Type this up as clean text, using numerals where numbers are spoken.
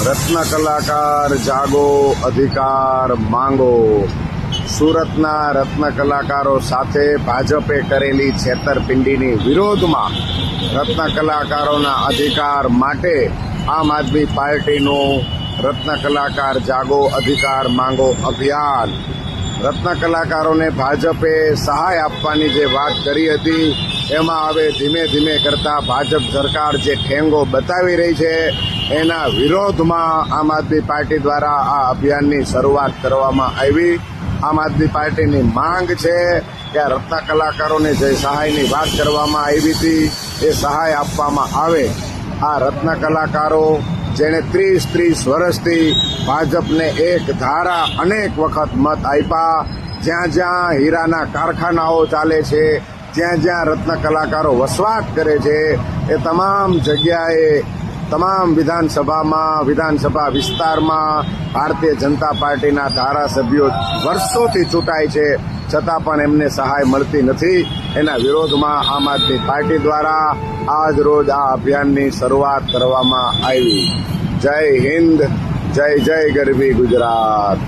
રત્ન કલાકાર જાગો, અધિકાર માંગો. સુરતના રત્ન કલાકારો સાથે ભાજપે કરેલી છેતરપિંડીની વિરોધમાં રત્ન કલાકારોના અધિકાર માટે આમ આદમી પાર્ટીનું રત્ન કલાકાર જાગો, અધિકાર માંગો અભિયાન. રત્ન કલાકારોને ભાજપે સહાય આપવાની જે વાત કરી હતી એમાં હવે ધીમે ધીમે કરતા ભાજપ સરકાર જે ઠેંગો બતાવી રહી છે એના વિરોધમાં આમ આદમી પાર્ટી દ્વારા આ અભિયાનની શરૂઆત કરવામાં આવી. આમ આદમી પાર્ટીની માંગ છે કે આ રત્ન કલાકારોને જે સહાયની વાત કરવામાં આવી હતી એ સહાય આપવામાં આવે. આ રત્ન કલાકારો જેણે 30 વર્ષથી ભાજપને એક ધારા અનેક વખત મત આપ્યા, જ્યાં જ્યાં હીરાના કારખાનાઓ ચાલે છે, જ્યાં જ્યાં રત્ન કલાકારો વસવાટ કરે છે એ તમામ જગ્યાએ તમામ વિધાનસભા વિસ્તારમાં ભારતીય જનતા પાર્ટીના ધારાસભ્યો વર્ષોથી ચૂંટાય છે, છતાં પણ એમને સહાય મળતી નથી. એના વિરોધમાં આમ આદમી પાર્ટી દ્વારા આજ રોજ આ અભિયાનની શરૂઆત કરવામાં આવી. જય હિન્દ, જય જય ગરવી ગુજરાત.